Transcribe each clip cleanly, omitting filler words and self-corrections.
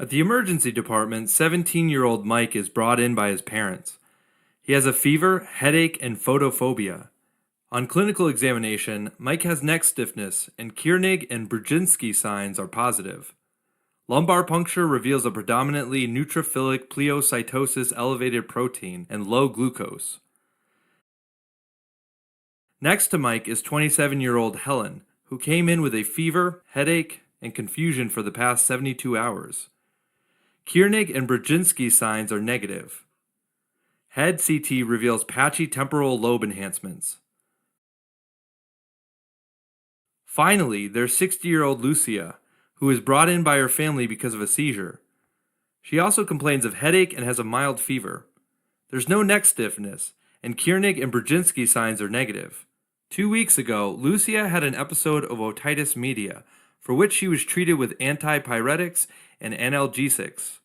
At the emergency department, 17-year-old Mike is brought in by his parents. He has a fever, headache, and photophobia. On clinical examination, Mike has neck stiffness, and Kiernig and Brzezinski signs are positive. Lumbar puncture reveals a predominantly neutrophilic pleocytosis elevated protein and low glucose. Next to Mike is 27-year-old Helen, who came in with a fever, headache, and confusion for the past 72 hours. Kiernig and Brzezinski signs are negative. Head CT reveals patchy temporal lobe enhancements. Finally, there's 60-year-old Lucia, who is brought in by her family because of a seizure. She also complains of headache and has a mild fever. There's no neck stiffness, and Kiernig and Brzezinski signs are negative. 2 weeks ago, Lucia had an episode of otitis media, for which she was treated with antipyretics and analgesics.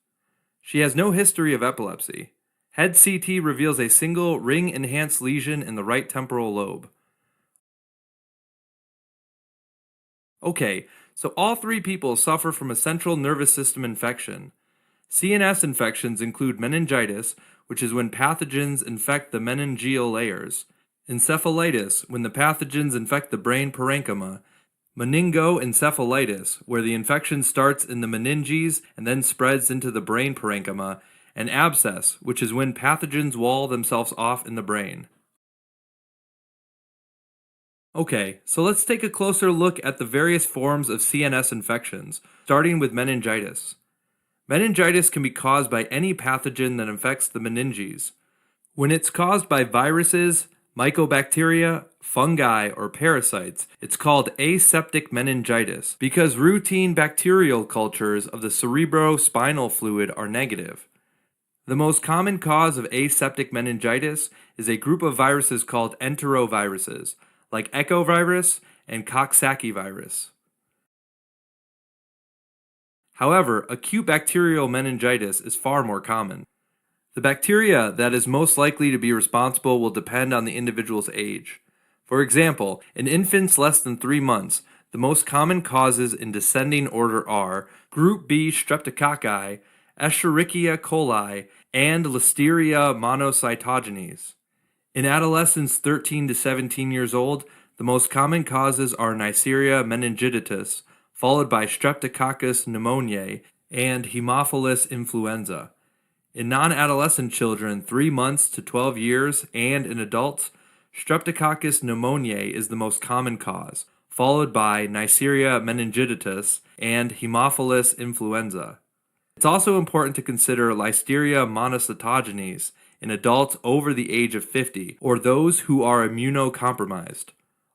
She has no history of epilepsy. Head CT reveals a single ring-enhanced lesion in the right temporal lobe. Okay, so all three people suffer from a central nervous system infection. CNS infections include meningitis, which is when pathogens infect the meningeal layers, encephalitis, when the pathogens infect the brain parenchyma, meningoencephalitis, where the infection starts in the meninges and then spreads into the brain parenchyma, and abscess, which is when pathogens wall themselves off in the brain. Okay, so let's take a closer look at the various forms of CNS infections, starting with meningitis. Meningitis can be caused by any pathogen that infects the meninges. When it's caused by viruses, mycobacteria, fungi, or parasites, it's called aseptic meningitis because routine bacterial cultures of the cerebrospinal fluid are negative. The most common cause of aseptic meningitis is a group of viruses called enteroviruses, like echovirus and Coxsackie virus. However, acute bacterial meningitis is far more common. The bacteria that is most likely to be responsible will depend on the individual's age. For example, in infants less than 3 months, the most common causes in descending order are Group B streptococci, Escherichia coli, and Listeria monocytogenes. In adolescents 13 to 17 years old, the most common causes are Neisseria meningitidis, followed by Streptococcus pneumoniae and Haemophilus influenza. In non-adolescent children 3 months to 12 years and in adults, Streptococcus pneumoniae is the most common cause, followed by Neisseria meningitidis and Haemophilus influenza. It's also important to consider Listeria monocytogenes in adults over the age of 50 or those who are immunocompromised.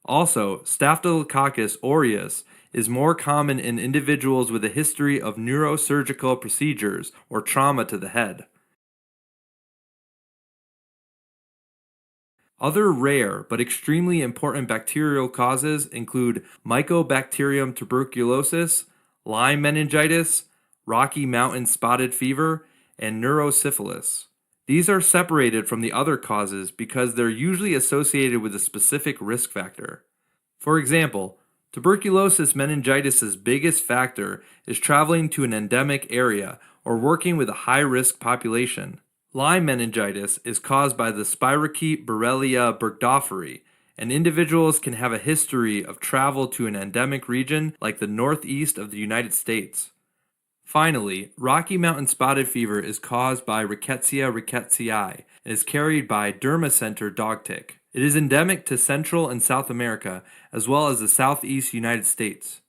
Also, Staphylococcus aureus is more common in individuals with a history of neurosurgical procedures or trauma to the head. Other rare but extremely important bacterial causes include Mycobacterium tuberculosis, Lyme meningitis, Rocky Mountain spotted fever, and neurosyphilis. These are separated from the other causes because they're usually associated with a specific risk factor. For example, tuberculosis meningitis' biggest factor is traveling to an endemic area or working with a high-risk population. Lyme meningitis is caused by the spirochete Borrelia burgdorferi, and individuals can have a history of travel to an endemic region like the northeast of the United States. Finally, Rocky Mountain spotted fever is caused by Rickettsia rickettsii and is carried by Dermacenter dog tick. It is endemic to Central and South America as well as the southeast United States.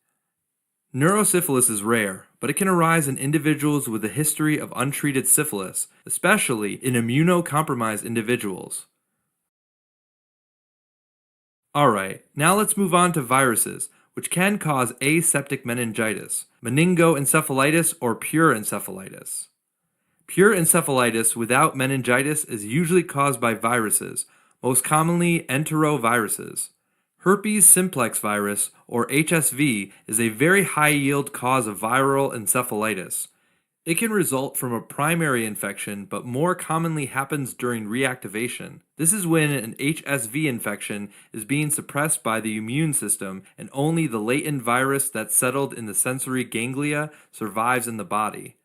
Neurosyphilis is rare, but it can arise in individuals with a history of untreated syphilis, especially in immunocompromised individuals. Alright, now let's move on to viruses, which can cause aseptic meningitis, meningoencephalitis, or pure encephalitis. Pure encephalitis without meningitis is usually caused by viruses, most commonly enteroviruses. Herpes simplex virus, or HSV, is a very high-yield cause of viral encephalitis. It can result from a primary infection, but more commonly happens during reactivation. This is when an HSV infection is being suppressed by the immune system and only the latent virus that's settled in the sensory ganglia survives in the body.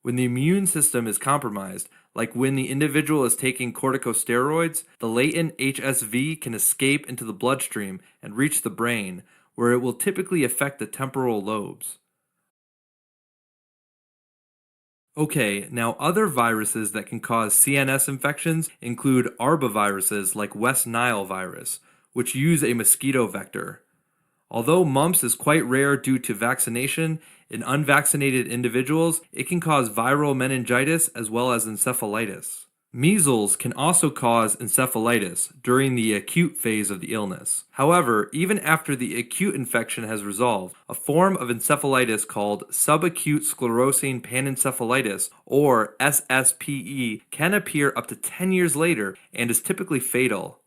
When the immune system is compromised, like when the individual is taking corticosteroids, the latent HSV can escape into the bloodstream and reach the brain, where it will typically affect the temporal lobes. Okay, now other viruses that can cause CNS infections include arboviruses like West Nile virus, which use a mosquito vector. Although mumps is quite rare due to vaccination, in unvaccinated individuals, it can cause viral meningitis as well as encephalitis. Measles can also cause encephalitis during the acute phase of the illness. However, even after the acute infection has resolved, a form of encephalitis called subacute sclerosing panencephalitis, or SSPE, can appear up to 10 years later and is typically fatal.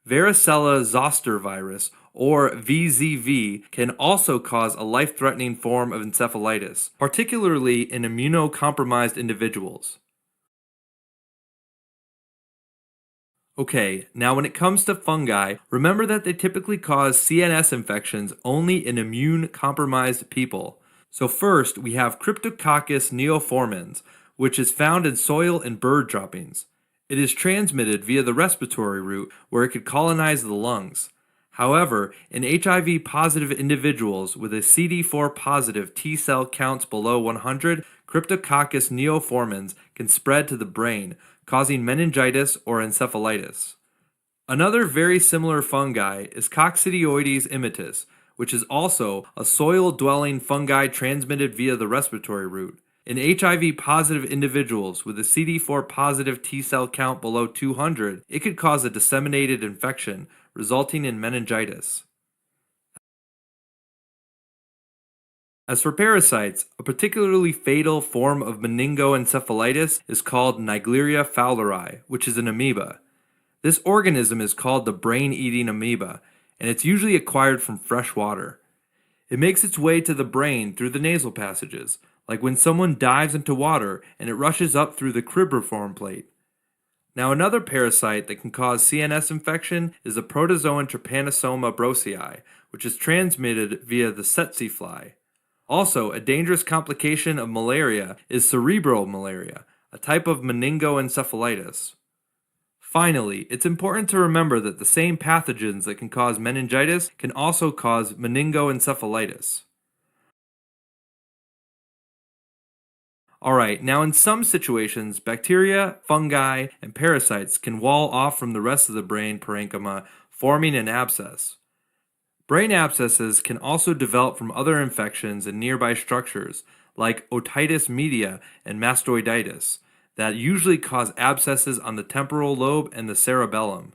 Varicella zoster virus, or VZV, can also cause a life-threatening form of encephalitis, particularly in immunocompromised individuals. Okay, now when it comes to fungi, remember that they typically cause CNS infections only in immune-compromised people. So first, we have Cryptococcus neoformans, which is found in soil and bird droppings. It is transmitted via the respiratory route where it could colonize the lungs. However, in HIV positive individuals with a CD4 positive T cell counts below 100, Cryptococcus neoformans can spread to the brain, causing meningitis or encephalitis. Another very similar fungi is Coccidioides immitis, which is also a soil-dwelling fungi transmitted via the respiratory route. In HIV positive individuals with a CD4 positive T cell count below 200, it could cause a disseminated infection, resulting in meningitis. As for parasites, a particularly fatal form of meningoencephalitis is called Naegleria fowleri, which is an amoeba. This organism is called the brain-eating amoeba, and it's usually acquired from fresh water. It makes its way to the brain through the nasal passages, like when someone dives into water and it rushes up through the cribriform plate. Now, another parasite that can cause CNS infection is the protozoan Trypanosoma brucei, which is transmitted via the tsetse fly. Also, a dangerous complication of malaria is cerebral malaria, a type of meningoencephalitis. Finally, it's important to remember that the same pathogens that can cause meningitis can also cause meningoencephalitis. Alright, now in some situations, bacteria, fungi, and parasites can wall off from the rest of the brain parenchyma, forming an abscess. Brain abscesses can also develop from other infections in nearby structures, like otitis media and mastoiditis, that usually cause abscesses on the temporal lobe and the cerebellum.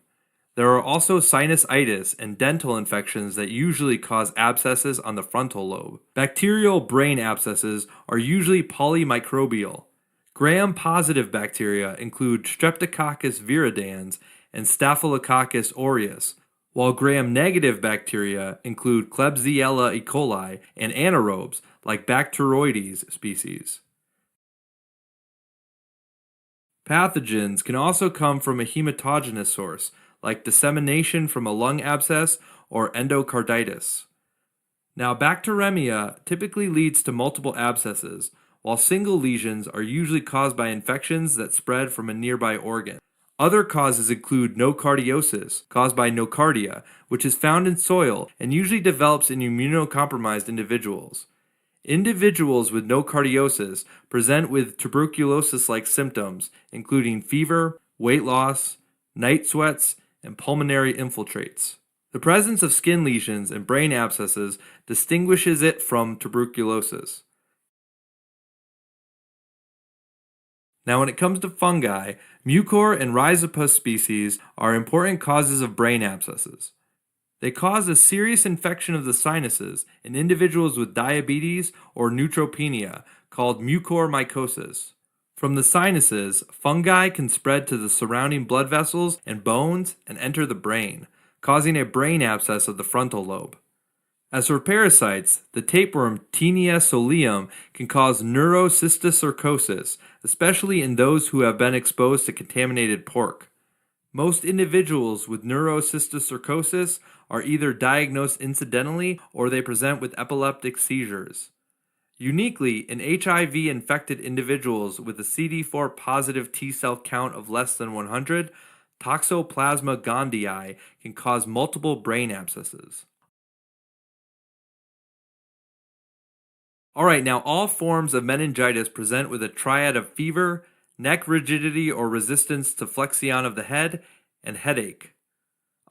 There are also sinusitis and dental infections that usually cause abscesses on the frontal lobe. Bacterial brain abscesses are usually polymicrobial. Gram-positive bacteria include Streptococcus viridans and Staphylococcus aureus, while gram-negative bacteria include Klebsiella E. coli and anaerobes like Bacteroides species. Pathogens can also come from a hematogenous source, like dissemination from a lung abscess or endocarditis. Now, bacteremia typically leads to multiple abscesses, while single lesions are usually caused by infections that spread from a nearby organ. Other causes include nocardiosis, caused by nocardia, which is found in soil and usually develops in immunocompromised individuals. Individuals with nocardiosis present with tuberculosis-like symptoms, including fever, weight loss, night sweats, and pulmonary infiltrates. The presence of skin lesions and brain abscesses distinguishes it from tuberculosis. Now, when it comes to fungi, Mucor and Rhizopus species are important causes of brain abscesses. They cause a serious infection of the sinuses in individuals with diabetes or neutropenia called mucormycosis. From the sinuses, fungi can spread to the surrounding blood vessels and bones and enter the brain, causing a brain abscess of the frontal lobe. As for parasites, the tapeworm Taenia solium can cause neurocysticercosis, especially in those who have been exposed to contaminated pork. Most individuals with neurocysticercosis are either diagnosed incidentally or they present with epileptic seizures. Uniquely, in HIV infected individuals with a CD4 positive T cell count of less than 100, Toxoplasma gondii can cause multiple brain abscesses. All right, now all forms of meningitis present with a triad of fever, neck rigidity or resistance to flexion of the head, and headache.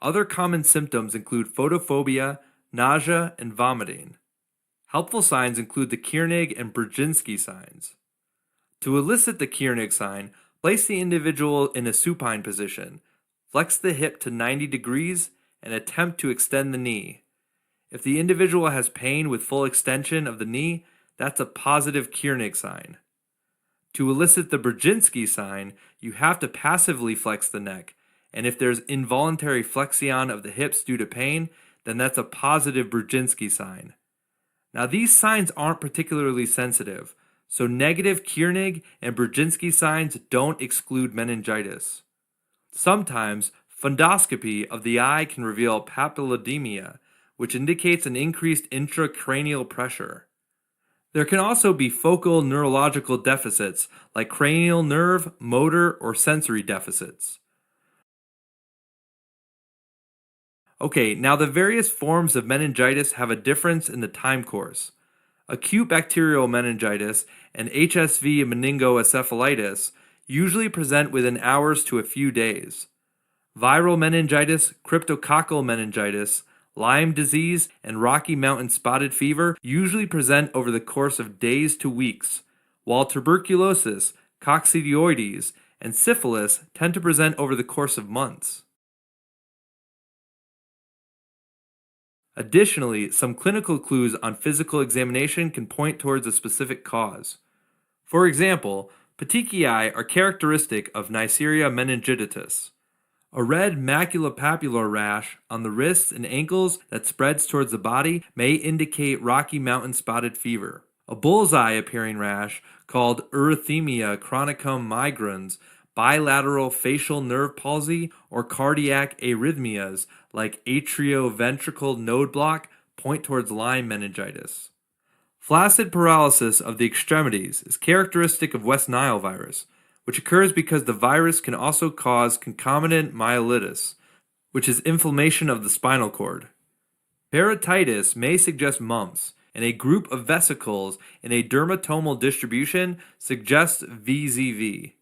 Other common symptoms include photophobia, nausea, and vomiting. Helpful signs include the Kiernig and Brzezinski signs. To elicit the Kiernig sign, place the individual in a supine position, flex the hip to 90 degrees, and attempt to extend the knee. If the individual has pain with full extension of the knee, that's a positive Kiernig sign. To elicit the Brzezinski sign, you have to passively flex the neck, and if there's involuntary flexion of the hips due to pain, then that's a positive Brzezinski sign. Now, these signs aren't particularly sensitive, so negative Kiernig and Brzezinski signs don't exclude meningitis. Sometimes, fundoscopy of the eye can reveal papilledemia, which indicates an increased intracranial pressure. There can also be focal neurological deficits like cranial nerve, motor, or sensory deficits. Okay, now the various forms of meningitis have a difference in the time course. Acute bacterial meningitis and HSV meningoencephalitis usually present within hours to a few days. Viral meningitis, cryptococcal meningitis, Lyme disease, and Rocky Mountain spotted fever usually present over the course of days to weeks, while tuberculosis, coccidioides, and syphilis tend to present over the course of months. Additionally, some clinical clues on physical examination can point towards a specific cause. For example, petechiae are characteristic of Neisseria meningitis, a red maculopapular rash on the wrists and ankles that spreads towards the body may indicate Rocky Mountain spotted fever. A bullseye appearing rash called erythemia chronicum migrans, bilateral facial nerve palsy, or cardiac arrhythmias like atrioventricular node block point towards Lyme meningitis. Flaccid paralysis of the extremities is characteristic of West Nile virus, which occurs because the virus can also cause concomitant myelitis, which is inflammation of the spinal cord. Parotitis may suggest mumps, and a group of vesicles in a dermatomal distribution suggests VZV.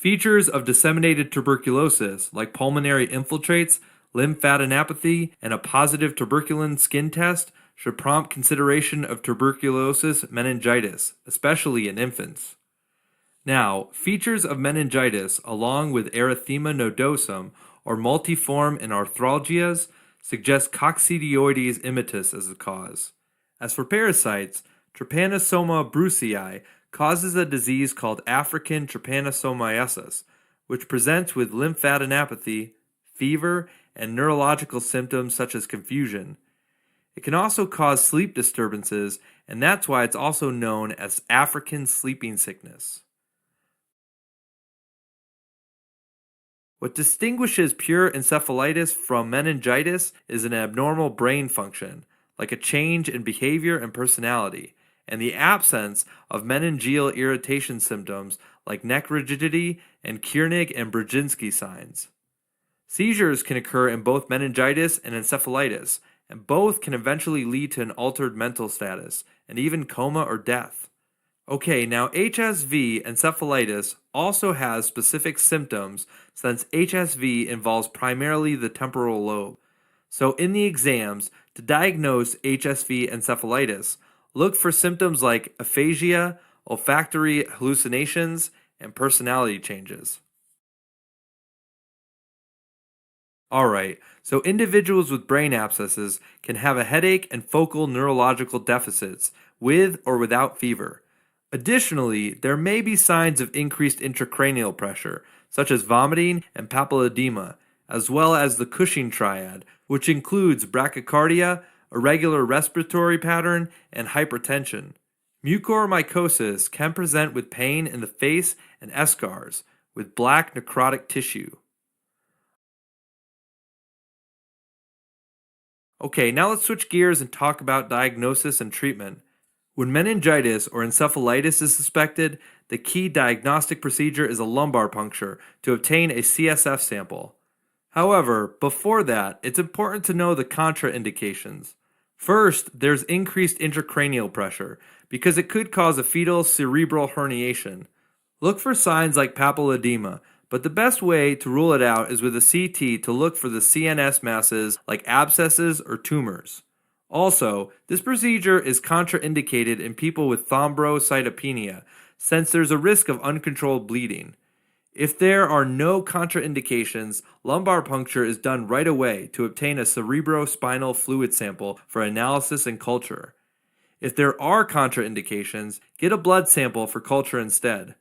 Features of disseminated tuberculosis, like pulmonary infiltrates, lymphadenopathy, and a positive tuberculin skin test, should prompt consideration of tuberculosis meningitis, especially in infants. Now, features of meningitis, along with erythema nodosum or multiform and arthralgias, suggest coccidioides immitis as the cause. As for parasites, Trypanosoma brucei causes a disease called African trypanosomiasis, which presents with lymphadenopathy, fever, and neurological symptoms such as confusion. It can also cause sleep disturbances, and that's why it's also known as African sleeping sickness. What distinguishes pure encephalitis from meningitis is an abnormal brain function, like a change in behavior and personality, and the absence of meningeal irritation symptoms like neck rigidity and Kiernig and Brzezinski signs. Seizures can occur in both meningitis and encephalitis, and both can eventually lead to an altered mental status, and even coma or death. Okay, now HSV encephalitis also has specific symptoms since HSV involves primarily the temporal lobe. So in the exams, to diagnose HSV encephalitis, look for symptoms like aphasia, olfactory hallucinations, and personality changes. Alright, so individuals with brain abscesses can have a headache and focal neurological deficits with or without fever. Additionally, there may be signs of increased intracranial pressure, such as vomiting and papilledema, as well as the Cushing triad, which includes brachycardia, irregular respiratory pattern, and hypertension. Mucormycosis can present with pain in the face and eschars, with black necrotic tissue. Okay, now let's switch gears and talk about diagnosis and treatment. When meningitis or encephalitis is suspected, the key diagnostic procedure is a lumbar puncture to obtain a CSF sample. However, before that, it's important to know the contraindications. First, there's increased intracranial pressure because it could cause a fetal cerebral herniation. Look for signs like papilledema, but the best way to rule it out is with a CT to look for the CNS masses like abscesses or tumors. Also, this procedure is contraindicated in people with thrombocytopenia since there's a risk of uncontrolled bleeding. If there are no contraindications, lumbar puncture is done right away to obtain a cerebrospinal fluid sample for analysis and culture. If there are contraindications, get a blood sample for culture instead.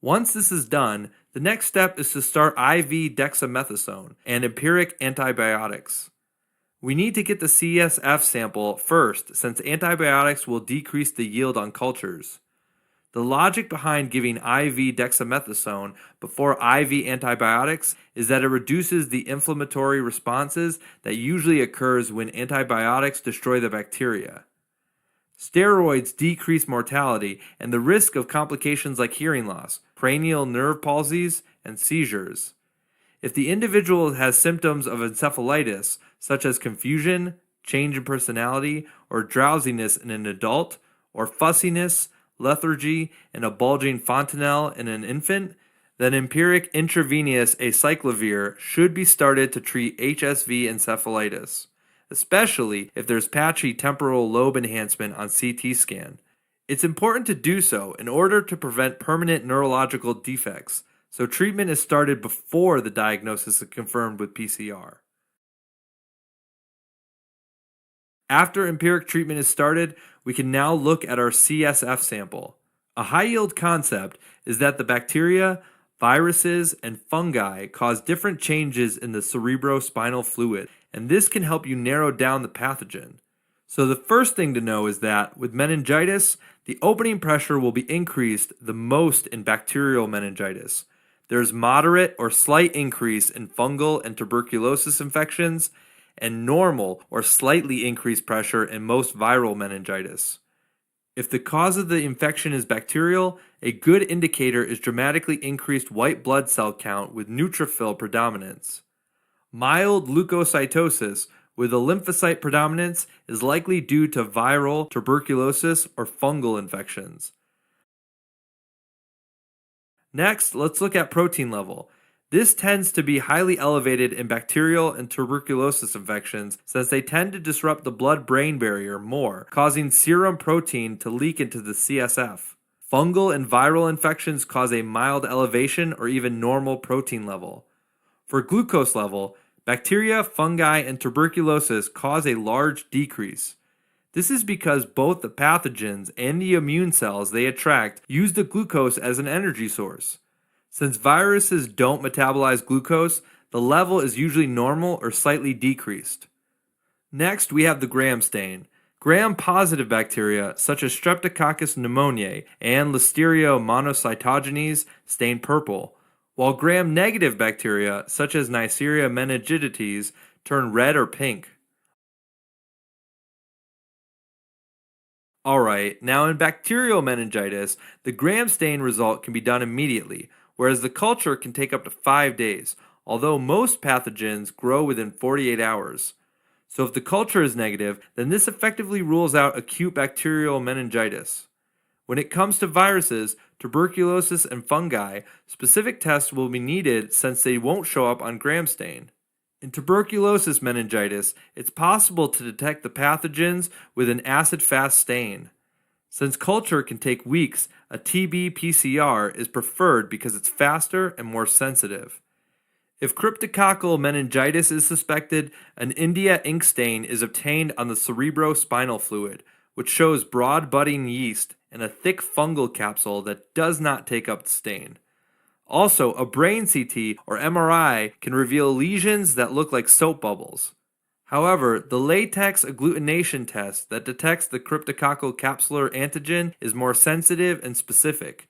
Once this is done, the next step is to start IV dexamethasone and empiric antibiotics. We need to get the CSF sample first since antibiotics will decrease the yield on cultures. The logic behind giving IV dexamethasone before IV antibiotics is that it reduces the inflammatory responses that usually occurs when antibiotics destroy the bacteria. Steroids decrease mortality and the risk of complications like hearing loss, cranial nerve palsies, and seizures. If the individual has symptoms of encephalitis, such as confusion, change in personality, or drowsiness in an adult, or fussiness, lethargy, and a bulging fontanelle in an infant, then empiric intravenous acyclovir should be started to treat HSV encephalitis, especially if there's patchy temporal lobe enhancement on CT scan. It's important to do so in order to prevent permanent neurological defects, so treatment is started before the diagnosis is confirmed with PCR. After empiric treatment is started, we can now look at our CSF sample. A high yield concept is that the bacteria, viruses, and fungi cause different changes in the cerebrospinal fluid, and this can help you narrow down the pathogen. So, the first thing to know is that with meningitis, the opening pressure will be increased the most in bacterial meningitis. There's moderate or slight increase in fungal and tuberculosis infections, and normal or slightly increased pressure in most viral meningitis. If the cause of the infection is bacterial, a good indicator is dramatically increased white blood cell count with neutrophil predominance. Mild leukocytosis with a lymphocyte predominance is likely due to viral, tuberculosis, or fungal infections. Next, let's look at protein level. This tends to be highly elevated in bacterial and tuberculosis infections since they tend to disrupt the blood-brain barrier more, causing serum protein to leak into the CSF. Fungal and viral infections cause a mild elevation or even normal protein level. For glucose level, bacteria, fungi, and tuberculosis cause a large decrease. This is because both the pathogens and the immune cells they attract use the glucose as an energy source. Since viruses don't metabolize glucose, the level is usually normal or slightly decreased. Next, we have the Gram stain. Gram-positive bacteria such as Streptococcus pneumoniae and Listeria monocytogenes stain purple, while Gram-negative bacteria such as Neisseria meningitis turn red or pink. Alright, now in bacterial meningitis, the Gram stain result can be done immediately, whereas the culture can take up to 5 days, although most pathogens grow within 48 hours. So if the culture is negative, then this effectively rules out acute bacterial meningitis. When it comes to viruses, tuberculosis, and fungi, specific tests will be needed since they won't show up on Gram stain. In tuberculosis meningitis, it's possible to detect the pathogens with an acid-fast stain. Since culture can take weeks, a TB PCR is preferred because it's faster and more sensitive. If cryptococcal meningitis is suspected, an India ink stain is obtained on the cerebrospinal fluid, which shows broad budding yeast and a thick fungal capsule that does not take up the stain. Also, a brain CT or MRI can reveal lesions that look like soap bubbles. However, the latex agglutination test that detects the cryptococcal capsular antigen is more sensitive and specific.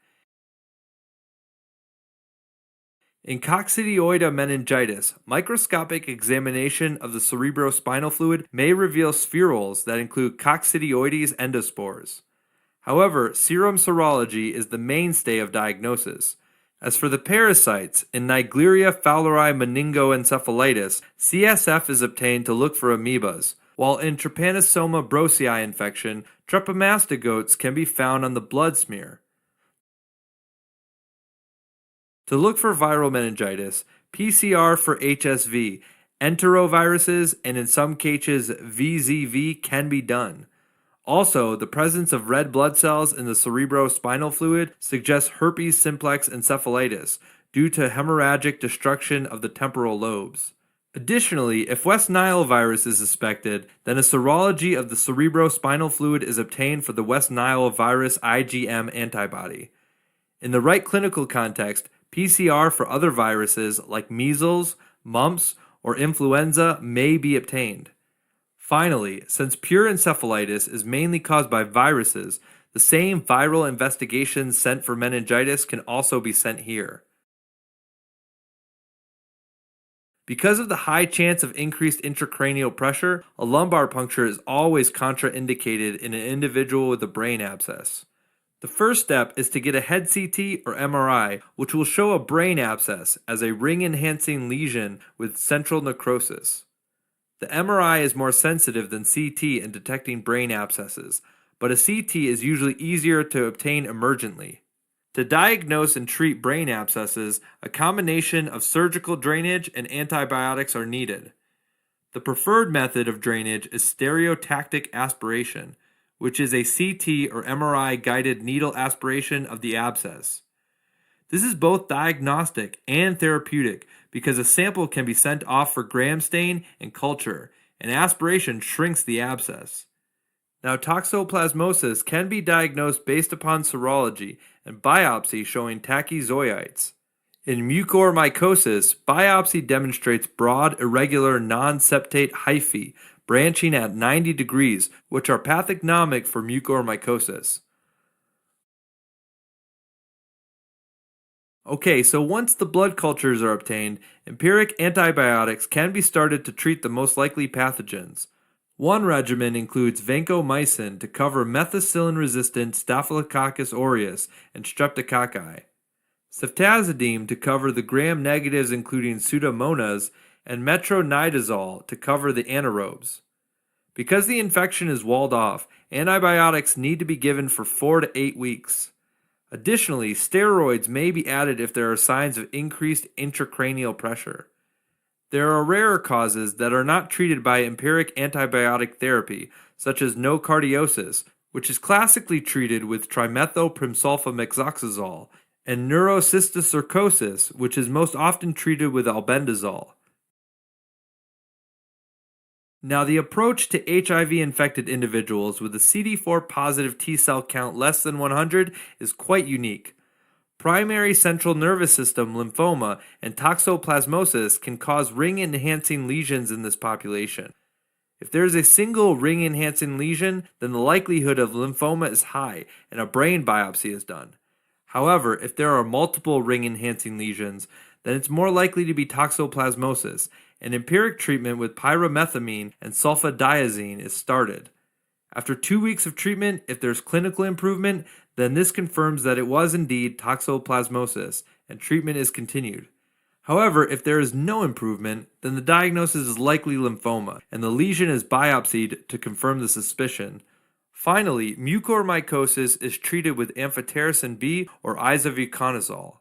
In coccidioida meningitis, microscopic examination of the cerebrospinal fluid may reveal spherules that include coccidioides endospores. However, serum serology is the mainstay of diagnosis. As for the parasites, in Naegleria fowleri meningoencephalitis, CSF is obtained to look for amoebas, while in Trypanosoma brucei infection, trypanomastogotes can be found on the blood smear. To look for viral meningitis, PCR for HSV, enteroviruses, and in some cases VZV can be done. Also, the presence of red blood cells in the cerebrospinal fluid suggests herpes simplex encephalitis due to hemorrhagic destruction of the temporal lobes. Additionally, if West Nile virus is suspected, then a serology of the cerebrospinal fluid is obtained for the West Nile virus IgM antibody. In the right clinical context, PCR for other viruses like measles, mumps, or influenza may be obtained. Finally, since pure encephalitis is mainly caused by viruses, the same viral investigations sent for meningitis can also be sent here. Because of the high chance of increased intracranial pressure, a lumbar puncture is always contraindicated in an individual with a brain abscess. The first step is to get a head CT or MRI, which will show a brain abscess as a ring-enhancing lesion with central necrosis. The MRI is more sensitive than CT in detecting brain abscesses, but a CT is usually easier to obtain emergently. To diagnose and treat brain abscesses, a combination of surgical drainage and antibiotics are needed. The preferred method of drainage is stereotactic aspiration, which is a CT or MRI guided needle aspiration of the abscess. This is both diagnostic and therapeutic because a sample can be sent off for gram stain and culture, and aspiration shrinks the abscess. Now, toxoplasmosis can be diagnosed based upon serology and biopsy showing tachyzoites. In mucormycosis, biopsy demonstrates broad, irregular, non-septate hyphae branching at 90 degrees, which are pathognomic for mucormycosis. Okay, so once the blood cultures are obtained, empiric antibiotics can be started to treat the most likely pathogens. One regimen includes vancomycin to cover methicillin-resistant Staphylococcus aureus and streptococci, ceftazidime to cover the gram-negatives including Pseudomonas, and metronidazole to cover the anaerobes. Because the infection is walled off, antibiotics need to be given for 4 to 8 weeks. Additionally, steroids may be added if there are signs of increased intracranial pressure. There are rarer causes that are not treated by empiric antibiotic therapy, such as nocardiosis, which is classically treated with trimethylprimsulfametoxazole, and neurocysticercosis, which is most often treated with albendazole. Now, the approach to HIV-infected individuals with a CD4 positive T cell count less than 100 is quite unique. Primary central nervous system lymphoma and toxoplasmosis can cause ring-enhancing lesions in this population. If there is a single ring-enhancing lesion, then the likelihood of lymphoma is high and a brain biopsy is done. However, if there are multiple ring-enhancing lesions, then it's more likely to be toxoplasmosis, and empiric treatment with pyrimethamine and sulfadiazine is started. After 2 weeks of treatment, if there's clinical improvement, then this confirms that it was indeed toxoplasmosis, and treatment is continued. However, if there is no improvement, then the diagnosis is likely lymphoma, and the lesion is biopsied to confirm the suspicion. Finally, mucormycosis is treated with amphotericin B or isavuconazole.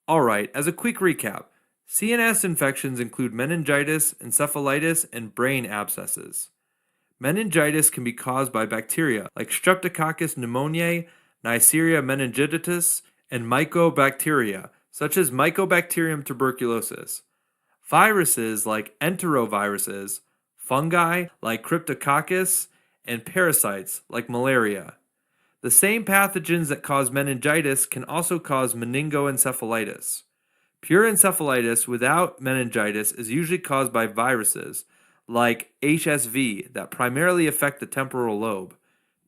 Alright, as a quick recap, CNS infections include meningitis, encephalitis, and brain abscesses. Meningitis can be caused by bacteria like Streptococcus pneumoniae, Neisseria meningitis, and mycobacteria, such as Mycobacterium tuberculosis. Viruses like enteroviruses, fungi like Cryptococcus, and parasites like malaria. The same pathogens that cause meningitis can also cause meningoencephalitis. Pure encephalitis without meningitis is usually caused by viruses, like HSV, that primarily affect the temporal lobe.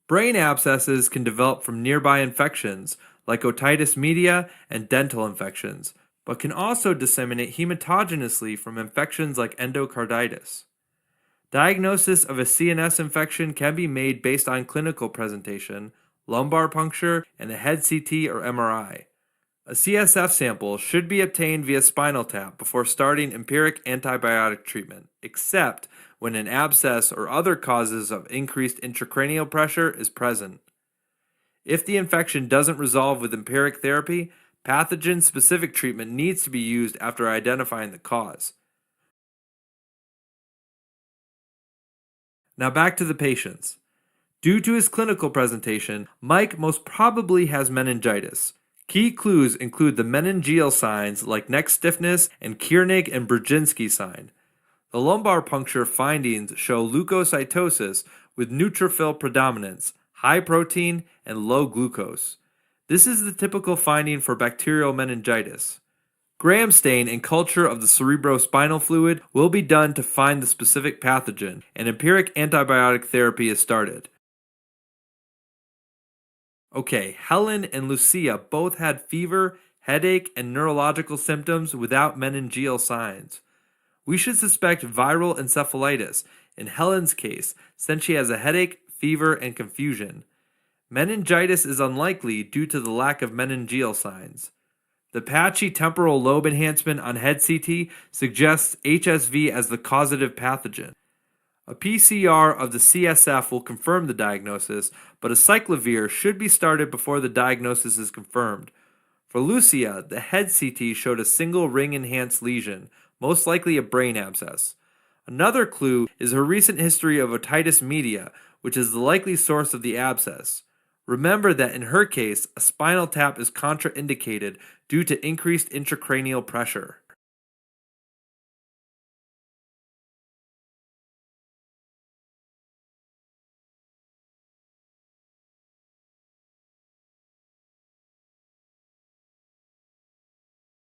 Brain abscesses can develop from nearby infections, like otitis media and dental infections, but can also disseminate hematogenously from infections like endocarditis. Diagnosis of a CNS infection can be made based on clinical presentation, lumbar puncture, and a head CT or MRI. A CSF sample should be obtained via spinal tap before starting empiric antibiotic treatment, except when an abscess or other causes of increased intracranial pressure is present. If the infection doesn't resolve with empiric therapy, pathogen-specific treatment needs to be used after identifying the cause. Now back to the patients. Due to his clinical presentation, Mike most probably has meningitis. Key clues include the meningeal signs like neck stiffness and Kiernig and Brzezinski sign. The lumbar puncture findings show leukocytosis with neutrophil predominance, high protein, and low glucose. This is the typical finding for bacterial meningitis. Gram stain and culture of the cerebrospinal fluid will be done to find the specific pathogen, and empiric antibiotic therapy is started. Okay, Helen and Lucia both had fever, headache, and neurological symptoms without meningeal signs. We should suspect viral encephalitis in Helen's case, since she has a headache, fever, and confusion. Meningitis is unlikely due to the lack of meningeal signs. The patchy temporal lobe enhancement on head CT suggests HSV as the causative pathogen. A PCR of the CSF will confirm the diagnosis, but a cyclovir should be started before the diagnosis is confirmed. For Lucia, the head CT showed a single ring-enhanced lesion, most likely a brain abscess. Another clue is her recent history of otitis media, which is the likely source of the abscess. Remember that in her case, a spinal tap is contraindicated due to increased intracranial pressure.